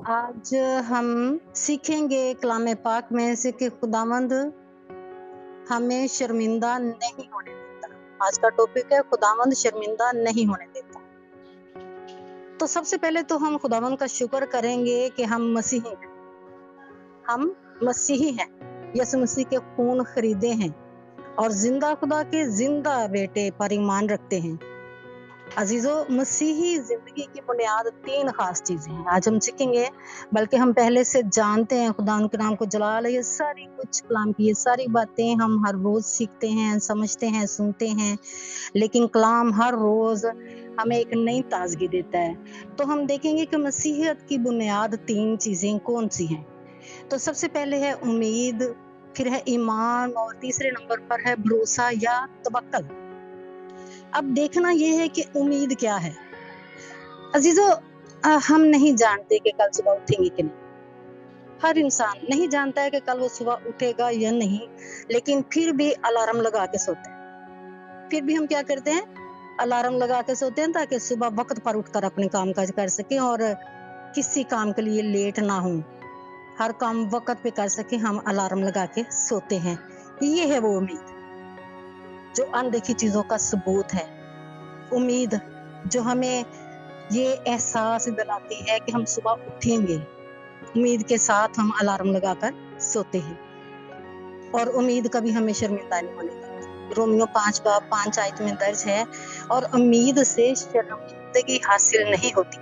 आज हम सीखेंगे कलाम पाक में से कि खुदावंद हमें शर्मिंदा नहीं होने देता। आज का टॉपिक है खुदावंद शर्मिंदा नहीं होने देता। तो सबसे पहले तो हम खुदावंद का शुक्र करेंगे कि हम मसीही हैं। हम मसीही हैं, यीशु मसीह के खून खरीदे हैं और जिंदा खुदा के जिंदा बेटे पर ईमान रखते हैं। अजीजों, मसीही जिंदगी की बुनियाद 3 खास चीजें हैं। आज हम सीखेंगे, बल्कि हम पहले से जानते हैं। खुदा के नाम को जलाल है। ये सारी कुछ कलाम की ये सारी बातें हम हर रोज सीखते हैं, समझते हैं, सुनते हैं, लेकिन कलाम हर रोज हमें एक नई ताजगी देता है। तो हम देखेंगे कि मसीहियत की बुनियाद 3 चीजें कौन सी हैं। तो सबसे पहले है उम्मीद, फिर है ईमान और तीसरे नंबर पर है भरोसा या तवक्कल। अब देखना यह है कि उम्मीद क्या है। अजीजों, हम नहीं जानते कि कल सुबह उठेंगे कि नहीं। हर इंसान नहीं जानता है कि कल वो सुबह उठेगा या नहीं, लेकिन फिर भी अलार्म लगा के सोते हैं। फिर भी हम क्या करते हैं, अलार्म लगा के सोते हैं ताकि सुबह वक्त पर उठकर अपने काम काज कर सके और किसी काम के लिए लेट ना हो, हर काम वक्त पे कर सके। हम अलार्म लगा के सोते हैं। ये है वो उम्मीद जो अनदेखी चीजों का सबूत है। उम्मीद जो हमें ये एहसास दिलाती है कि हम सुबह उठेंगे। उम्मीद के साथ हम अलार्म लगाकर सोते हैं और उम्मीद कभी हमें शर्मिंदा नहीं होने देती। रोमियो 5 आयत में दर्ज है, और उम्मीद से शर्मिंदगी हासिल नहीं होती,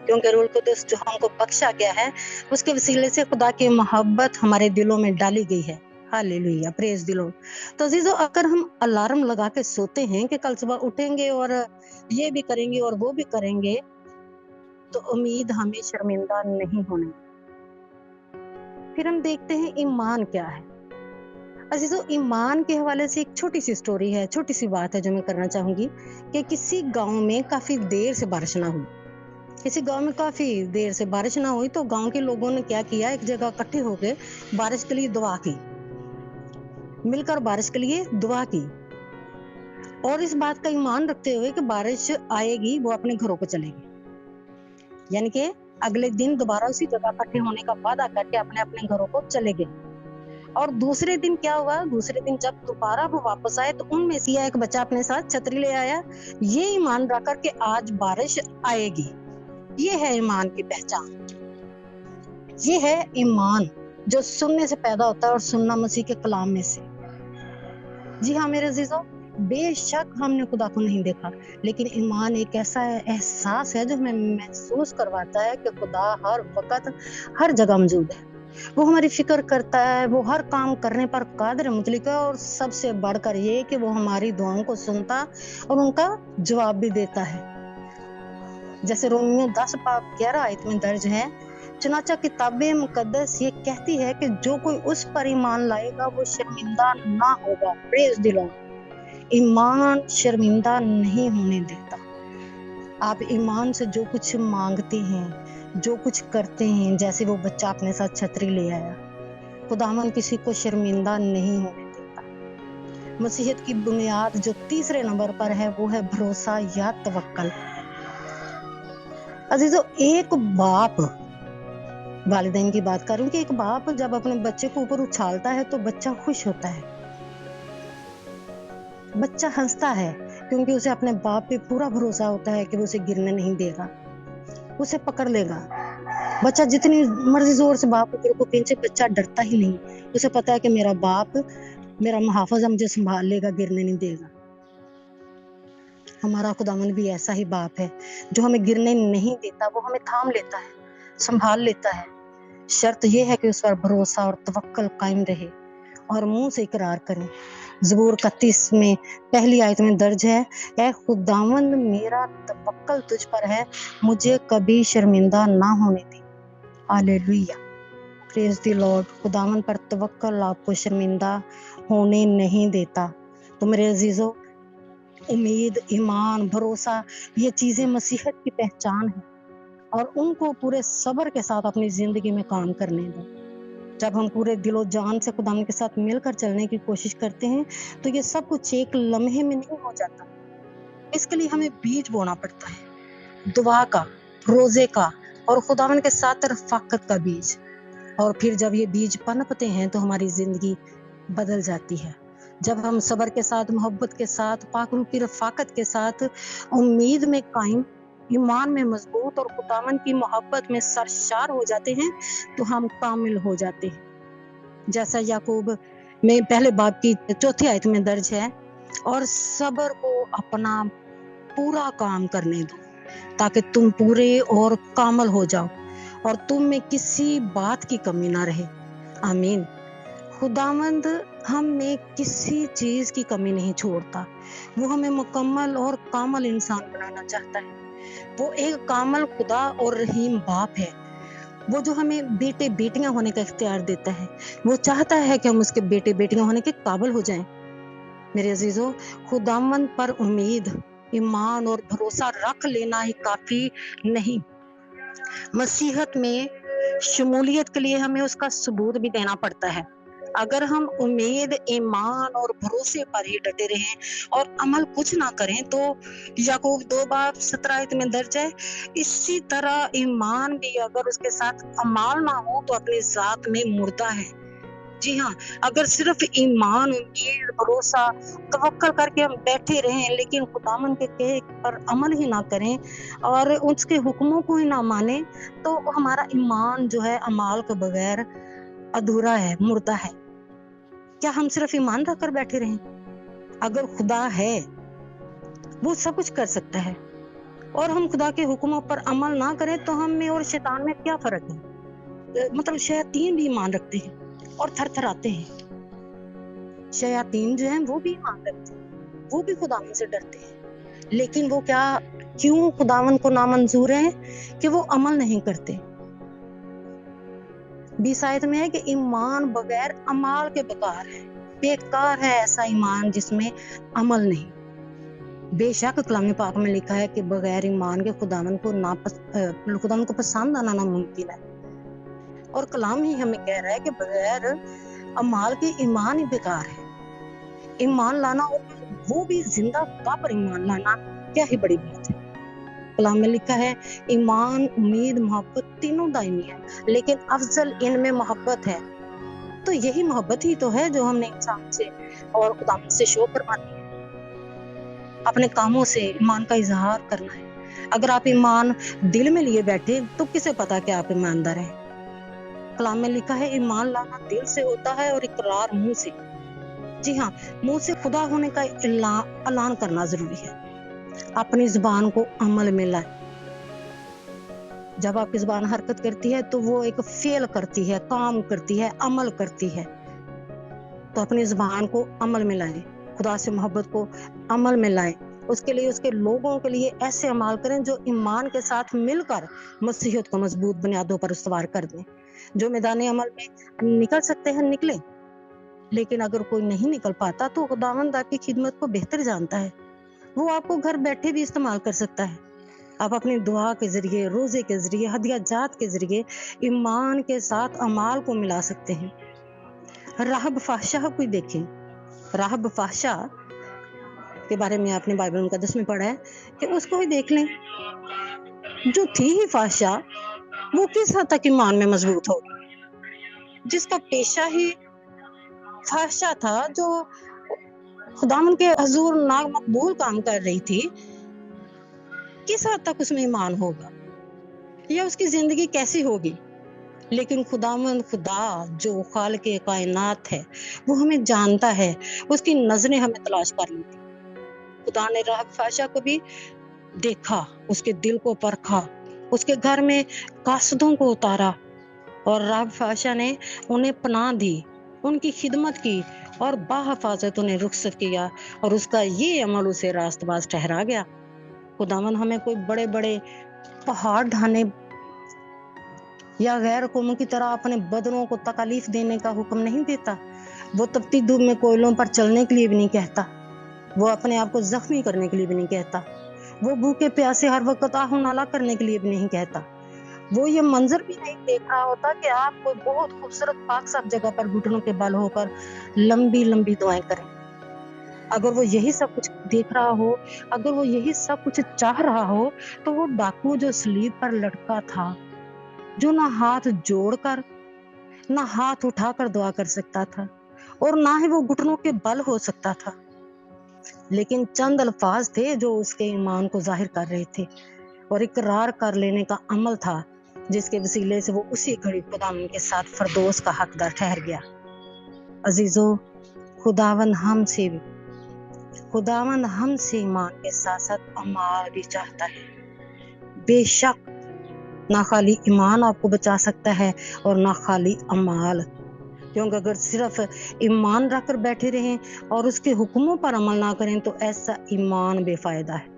क्योंकि रूल कुदस जो हमको बख्शा गया है उसके वसीले से खुदा की मोहब्बत हमारे दिलों में डाली गई है। Hallelujah, praise the Lord. तो अजीजों, अगर हम अलार्म लगा के सोते हैं कि कल सुबह उठेंगे और ये भी करेंगे और वो भी करेंगे, तो उम्मीद हमें शर्मिंदा नहीं होने। फिर हम देखते हैं ईमान क्या है। अजीजों, ईमान के हवाले से एक छोटी सी स्टोरी है, छोटी सी बात है जो मैं करना चाहूंगी कि किसी गांव में काफी देर से बारिश ना हुई। किसी गांव में काफी देर से बारिश ना हुई तो गांव के लोगों ने क्या किया, एक जगह इकट्ठे होकर बारिश के लिए दुआ की, मिलकर बारिश के लिए दुआ की और इस बात का ईमान रखते हुए कि बारिश आएगी, वो अपने घरों को चलेगी। यानी कि अगले दिन दोबारा उसी जगह इकट्ठे होने का वादा करके अपने अपने घरों को चले गए। और दूसरे दिन क्या हुआ, दूसरे दिन जब दोबारा वो वापस आए तो उनमें से एक बच्चा अपने साथ छतरी ले आया, ये ईमान रखकर कि आज बारिश आएगी। ये है ईमान की पहचान। ये है ईमान जो सुनने से पैदा होता है और सुनना मसीह के कलाम में से। जी हाँ मेरे अजीजों, बेशक हमने खुदा को नहीं देखा, लेकिन ईमान एक ऐसा एहसास है जो हमें महसूस करवाता है कि खुदा हर वक्त हर जगह मौजूद है। वो हमारी फिक्र करता है, वो हर काम करने पर कादिर मुतलक है, और सबसे बढ़कर ये कि वो हमारी दुआओं को सुनता और उनका जवाब भी देता है। जैसे रोमियो 10:11 आयत में दर्ज है, चुनाचा किताबे मुकद्दस ये कहती है कि जो कोई उस पर ईमान लाएगा वो शर्मिंदा ना होगा। Praise the Lord. ईमान शर्मिंदा नहीं होने देता। आप ईमान से जो कुछ मांगते हैं, जो कुछ करते हैं, जैसे वो बच्चा अपने साथ छतरी ले आया, खुदावन किसी को शर्मिंदा नहीं होने देता। मसीहत की बुनियाद जो तीसरे नंबर पर है वो है भरोसा या तवक्कल। अजीजों, एक बाप, वालिदैन की बात करूं कि एक बाप जब अपने बच्चे को ऊपर उछालता है तो बच्चा खुश होता है, बच्चा हंसता है, क्योंकि उसे अपने बाप पे पूरा भरोसा होता है कि वो उसे गिरने नहीं देगा, उसे पकड़ लेगा। बच्चा जितनी मर्जी जोर से बाप को खींचे, बच्चा डरता ही नहीं। उसे पता है कि मेरा बाप मेरा मुहाफिज मुझे संभाल लेगा, गिरने नहीं देगा। हमारा खुदावन भी ऐसा ही बाप है जो हमें गिरने नहीं देता, वो हमें थाम लेता है, संभाल लेता है। शर्त यह है कि उस पर भरोसा और तवक्कल कायम रहे और मुंह से इकरार करें। ज़बूर 31 में पहली आयत में दर्ज है, ऐ खुदावंद मेरा तवक्कल तुझ पर है, मुझे कभी शर्मिंदा ना होने दे। Hallelujah, praise the Lord. खुदावंद पर तवक्कल आपको शर्मिंदा होने नहीं देता। तो मेरे अजीजों, उम्मीद, ईमान, भरोसा, ये चीजें मसीहत की पहचान है और उनको पूरे सब्र के साथ अपनी जिंदगी में काम करने दो। जब हम पूरे दिलो जान से खुदा के साथ मिलकर चलने की कोशिश करते हैं तो ये सब कुछ एक लम्हे में नहीं हो जाता। इसके लिए हमें बीज बोना पड़ता है, दुआ का, रोजे का, और खुदावन के साथ रफ़ाकत का बीज। और फिर जब ये बीज पनपते हैं तो हमारी जिंदगी बदल जाती है। जब हम सब्र के साथ, मोहब्बत के साथ, पाक रूह की रफ़ाकत के साथ, उम्मीद में कायम, ईमान में मजबूत और खुदावन की मोहब्बत में सरशार हो जाते हैं तो हम कामिल हो जाते हैं। जैसा याकूब में पहले बाब की 4 आयत में दर्ज है, और सब्र को अपना पूरा काम करने दो ताकि तुम पूरे और कामल हो जाओ और तुम में किसी बात की कमी ना रहे। आमीन। खुदावंद हम में किसी चीज की कमी नहीं छोड़ता। वो हमें मुकम्मल और कामल इंसान बनाना चाहता है। वो एक कामल खुदा और रहीम बाप है, वो जो हमें बेटे बेटियां होने का इख्तियार देता है। वो चाहता है कि हम उसके बेटे बेटियां होने के काबिल हो जाएं। मेरे अजीजों, खुदावंद पर उम्मीद, ईमान और भरोसा रख लेना ही काफी नहीं। मसीहत में शमूलियत के लिए हमें उसका सबूत भी देना पड़ता है। अगर हम उम्मीद, ईमान और भरोसे पर ही डटे रहें और अमल कुछ ना करें तो याकूब 2 बाब 17 आयत में दर्ज है, इसी तरह ईमान भी अगर उसके साथ अमाल ना हो तो अपनी जात में मुर्दा है। जी हाँ, अगर सिर्फ ईमान, उम्मीद, भरोसा, तवक्कल करके हम बैठे रहें लेकिन खुदावन के कहे पर अमल ही ना करें और उसके हुक्मों को ही ना माने तो हमारा ईमान जो है अमाल के बगैर अधूरा है, मुर्दा है। क्या हम सिर्फ ईमान रखकर बैठे रहें? अगर खुदा है, वो सब कुछ कर सकता है, और हम खुदा के हुक्मों पर अमल ना करें तो हम में और शैतान में क्या फर्क है? मतलब शैतान भी ईमान रखते हैं और थरथराते हैं। शयातीन जो हैं वो भी ईमान रखते हैं, वो भी खुदावन से डरते हैं, लेकिन वो क्यों खुदावन को नामंजूर है कि वो अमल नहीं करते। 20 आयत में है कि ईमान बगैर अमाल के बेकार है ऐसा ईमान जिसमें अमल नहीं। बेशक कलाम पाक में लिखा है कि बगैर ईमान के खुदावन को पसंद आना नामुमकिन है, और कलाम ही हमें कह रहा है कि बगैर अमाल के ईमान ही बेकार है। ईमान लाना, वो भी जिंदा खुदा पर ईमान लाना, क्या ही बड़ी बात है। कलाम में लिखा है ईमान, उम्मीद, मोहब्बत तीनों दायमी है, लेकिन अफजल इनमें मोहब्बत है। तो यही मोहब्बत ही तो है जो हमने इंसान से और खुदा से शो करवानी है। अपने कामों से ईमान का इजहार करना है। अगर आप ईमान दिल में लिए बैठे तो किसे पता कि आप ईमानदार हैं। कलाम में लिखा है ईमान लाना दिल से होता है और इकरार मुंह से। जी हाँ, मुंह से खुदा होने का ऐलान करना जरूरी है। अपनी जुबान को अमल में लाए। जब आपकी जुबान हरकत करती है तो वो एक फेल करती है, काम करती है, अमल करती है। तो अपनी जुबान को अमल में लाए, खुदा से मोहब्बत को अमल में लाए। उसके लिए, उसके लोगों के लिए ऐसे अमाल करें जो ईमान के साथ मिलकर मसीहत को मजबूत बुनियादों पर इस्तवार कर दें। जो मैदान अमल में निकल सकते हैं निकले, लेकिन अगर कोई नहीं निकल पाता तो खुदावंद आपकी खिदमत को बेहतर जानता है। वो आपको घर बैठे भी इस्तेमाल कर सकता है। आप अपनी दुआ के जरिए, रोजे के जरिए, हदिया जात के जरिए ईमान के साथ अमाल को मिला सकते हैं। राहब फाहशा को देखें। राहब फाहशा के बारे में आपने बाइबल मुकद्दस में पढ़ा है कि उसको ही देख लें। जो थी ही फाहशा, वो किस हद तक ईमान में मजबूत हो, जिसका पेशा ही फाहशा था, जो खुदावन के हजूर नामकबूल काम कर रही थी, किस हद तक उसमें ईमान होगा या उसकी जिंदगी कैसी होगी। लेकिन खुदावन खुदा जो खालिक़े कायनात है, वो हमें जानता है, उसकी नजरें हमें तलाश कर लेती। खुदा ने राहब फाहशा को भी देखा, उसके दिल को परखा, उसके घर में कासदों को उतारा, और राहब फाहशा ने उन्हें पनाह दी, उनकी खिदमत की और बाहिफाजत उन्हें रुखसत किया, और उसका ये अमल उसे रास्तबाज ठहरा गया। खुदावन हमें कोई बड़े बड़े पहाड़ ढाने या गैर कौमों की तरह अपने बदनों को तकलीफ देने का हुक्म नहीं देता। वो तपती धूप में कोयलों पर चलने के लिए भी नहीं कहता। वो अपने आप को जख्मी करने के लिए भी नहीं कहता। वो भूखे प्यासे हर वक्त आहो नाला करने के लिए भी नहीं कहता। वो ये मंजर भी नहीं देख रहा होता कि आप कोई बहुत खूबसूरत पाक साफ जगह पर घुटनों के बल होकर लंबी लंबी दुआएं करें। अगर वो यही सब कुछ देख रहा हो, अगर वो यही सब कुछ चाह रहा हो, तो वो डाकू जो सलीब पर लटका था, जो ना हाथ जोड़कर ना हाथ उठाकर दुआ कर सकता था और ना ही वो घुटनों के बल हो सकता था, लेकिन चंद अल्फाज थे जो उसके ईमान को जाहिर कर रहे थे और इकरार कर लेने का अमल था, जिसके वसीले से वो उसी घड़ी खुदावंद के साथ फरदौस का हकदार ठहर गया। अजीजों, खुदावंद हमसे ईमान के साथ साथ अमाल भी चाहता है। बेशक ना खाली ईमान आपको बचा सकता है और ना खाली अमाल, क्योंकि अगर सिर्फ ईमान रखकर बैठे रहें और उसके हुक्मों पर अमल ना करें तो ऐसा ईमान बेफायदा है।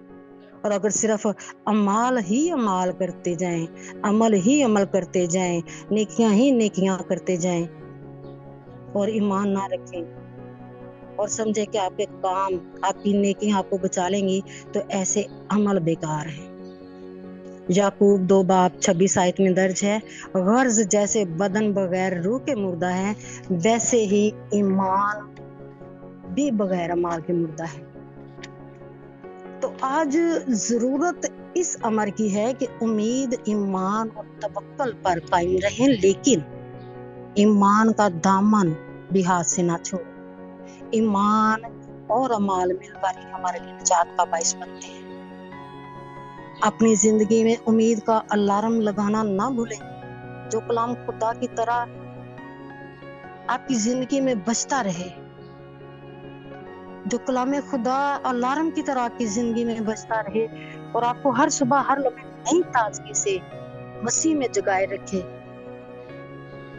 और अगर सिर्फ अमाल ही अमाल करते जाएं, अमल ही अमल करते जाएं, नेकियां ही नेकियां करते जाएं और ईमान ना रखें और समझे कि आपके काम, आपकी नेकियां आपको बचा लेंगी, तो ऐसे अमल बेकार है। याकूब 2:26 आयत में दर्ज है, गर्ज जैसे बदन बगैर रूह के मुर्दा है, वैसे ही ईमान भी बगैर अमाल के मुर्दा है। तो आज जरूरत इस अमर की है कि उम्मीद, ईमान और तवक्कल पर कायम रहें, लेकिन ईमान का दामन भी हाथ से ना छोड़ें। ईमान और अमाल मिलकर ही हमारे लिए निजात का बाइस बनते हैं। अपनी जिंदगी में उम्मीद का अलार्म लगाना ना भूलें, जो कलाम खुदा की तरह आपकी जिंदगी में बजता रहे, जो कलाम खुदा अलार्म की तरह आपकी जिंदगी में बजता रहे और आपको हर सुबह हर लम्हे नई ताजगी से मसीह में जगाए रखे,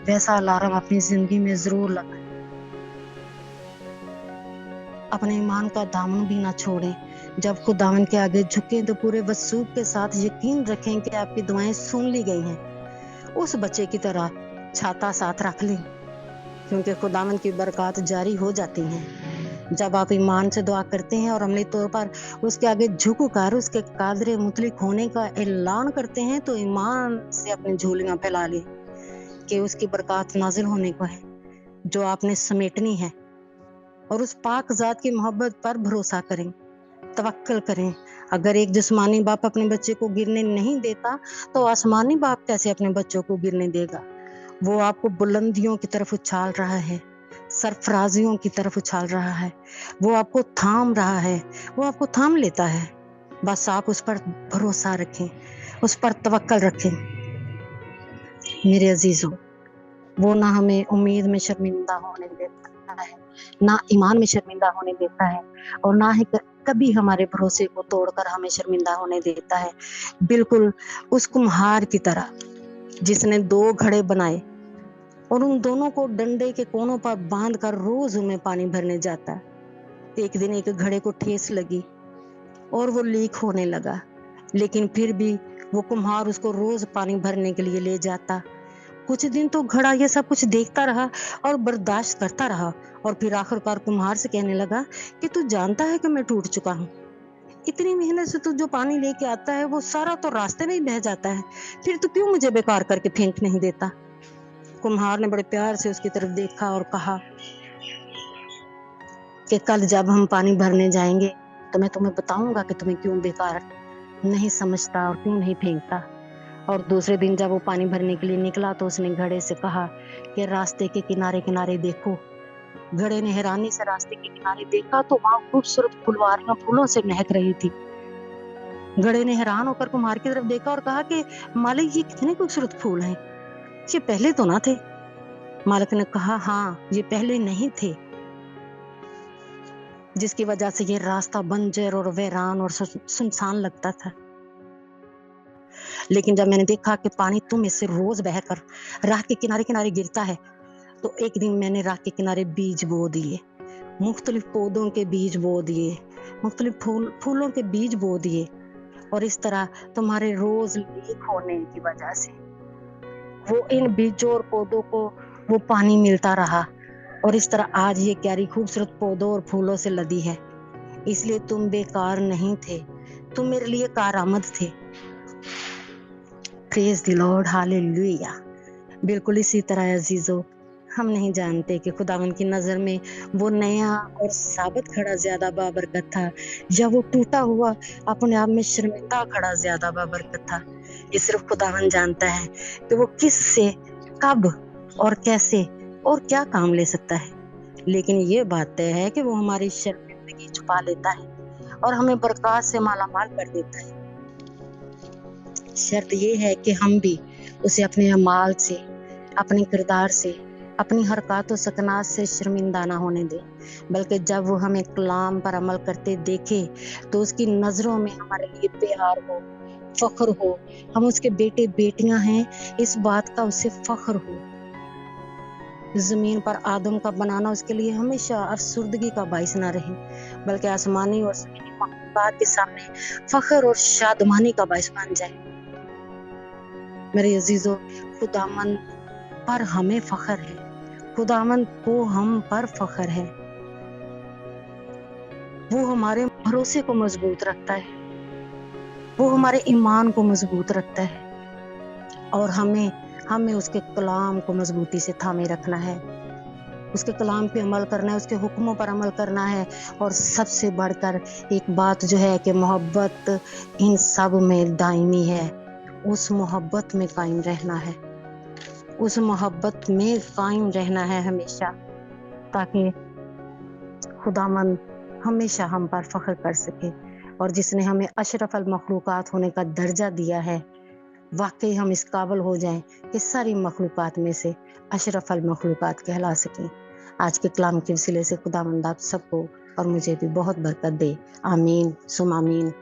वैसा अलार्म अपनी जिंदगी में जरूर लगाएं। अपने ईमान का दामन भी ना छोड़ें। जब खुदावन के आगे झुकें तो पूरे वसूख के साथ यकीन रखें कि आपकी दुआएं सुन ली गई हैं। उस बच्चे की तरह छाता साथ रख लें, क्योंकि खुदावन की बरकत जारी हो जाती हैं। जब आप ईमान से दुआ करते हैं और अमली तौर पर उसके आगे झुककर उसके कादरे मुतलिक होने का ऐलान करते हैं, तो ईमान से अपनी झोलियां फैला लें कि उसकी बरकत नाजिल होने को है जो आपने समेटनी है, और उस पाक जात की मोहब्बत पर भरोसा करें, तवक्कल करें। अगर एक जिस्मानी बाप अपने बच्चे को गिरने नहीं देता, तो आसमानी बाप कैसे अपने बच्चों को गिरने देगा। वो आपको बुलंदियों की तरफ उछाल रहा है, सरफराजियों की तरफ उछाल रहा है, वो आपको थाम रहा है, वो आपको थाम लेता है। बस आप उस पर भरोसा रखें, उस पर तवक्कल रखें। मेरे अजीजों, वो ना हमें उम्मीद में शर्मिंदा होने देता है, ना ईमान में शर्मिंदा होने देता है, और ना ही कभी हमारे भरोसे को तोड़कर हमें शर्मिंदा होने देता है। बिल्कुल उस कुम्हार की तरह जिसने 2 घड़े बनाए और उन दोनों को डंडे के कोनों पर बांधकर रोज उनमें पानी भरने जाता। एक दिन एक घड़े को ठेस लगी और वो लीक होने लगा, लेकिन फिर भी वो कुम्हार उसको रोज पानी भरने के लिए ले जाता। कुछ दिन तो घड़ा ये सब कुछ देखता रहा और बर्दाश्त करता रहा, और फिर आखिरकार कुम्हार से कहने लगा कि तू जानता है कि मैं टूट चुका हूँ। इतनी मेहनत से तू जो पानी लेके आता है वो सारा तो रास्ते में ही बह जाता है, फिर तू क्यों मुझे बेकार करके फेंक नहीं देता। कुम्हार ने बड़े प्यार से उसकी तरफ देखा और कहा कि कल जब हम पानी भरने जाएंगे तो मैं तुम्हें बताऊंगा कि तुम्हें क्यों बेकार नहीं समझता और क्यों नहीं फेंकता। और दूसरे दिन जब वो पानी भरने के लिए निकला तो उसने घड़े से कहा कि रास्ते के किनारे किनारे देखो। घड़े ने हैरानी से रास्ते के किनारे देखा तो वहां खूबसूरत फुलवारियां फूलों से महक रही थी। घड़े ने हैरान होकर कुम्हार की तरफ देखा और कहा कि मालिक, ये कितने खूबसूरत फूल हैं, ये पहले तो ना थे। मालिक ने कहा, हाँ, ये पहले नहीं थे, जिसकी वजह से ये रास्ता बंजर और वीरान और सुनसान लगता था। लेकिन जब मैंने देखा कि पानी तुम इससे रोज बहकर राह के किनारे किनारे गिरता है, तो एक दिन मैंने राह के किनारे बीज बो दिए, मुख्तलिफ पौधों के बीज बो दिए, मुख्तलिफ फूलों के बीज बो दिए, और इस तरह तुम्हारे रोज लीक होने की वजह से वो इन बीजों और पौधों को वो पानी मिलता रहा, और इस तरह आज ये क्यारी खूबसूरत पौधों और फूलों से लदी है। इसलिए तुम बेकार नहीं थे, तुम मेरे लिए कारआमद थे। Praise the Lord, hallelujah. बिल्कुल इसी तरह अजीजों, हम नहीं जानते कि खुदावन की नजर में वो नया और साबित खड़ा ज्यादा बाबरकत था, या वो टूटा हुआ अपने आप में शर्मिंदा खड़ा ज्यादा बाबरकत था। ये सिर्फ खुदावंद जानता है कि वो किस से, कब और कैसे और क्या काम ले सकता है। लेकिन ये बात तय है कि वो हमारी शर्मिंदगी छुपा लेता है और हमें बरकत से मालामाल कर देता है। शर्त ये है कि हम भी उसे अपने अमाल से, अपने किरदार से, अपनी हरकत और सकनात से शर्मिंदा ना होने दे, बल्कि जब वो हमें कलाम पर अमल करते देखे तो उसकी नजरों में हमारे लिए प्यार हो, फख्र हो, हम उसके बेटे बेटियां हैं, इस बात का उसे फख्र हो। जमीन पर आदम का बनाना उसके लिए हमेशा अफसुर्दगी का बाइस ना रहे, बल्कि आसमानी और जमीनी मखलूकात के सामने फख्र और शादमानी का बाइस बन जाए। मेरे अजीजों, खुदावंद पर हमें फख्र है, खुदावंद को हम पर फख्र है। वो हमारे भरोसे को मजबूत रखता है, वो हमारे ईमान को मजबूत रखता है और हमें उसके कलाम को मजबूती से थामे रखना है, उसके कलाम पे अमल करना है, उसके हुक्मों पर अमल करना है। और सबसे बढ़कर एक बात जो है कि मोहब्बत इन सब में दायमी है, उस मोहब्बत में कायम रहना है, उस मोहब्बत में कायम रहना है हमेशा, ताकि खुदावंद हमेशा हम पर फख्र कर सके। और जिसने हमें अशरफ अल मखलूकात होने का दर्जा दिया है, वाकई हम इस काबिल हो जाएं कि सारी मखलूकात में से अशरफ अल मखलूकात कहला सकें। आज के कलाम के वसीले से खुदावंद आप सबको और मुझे भी बहुत बरकत दे। आमीन सुम आमीन।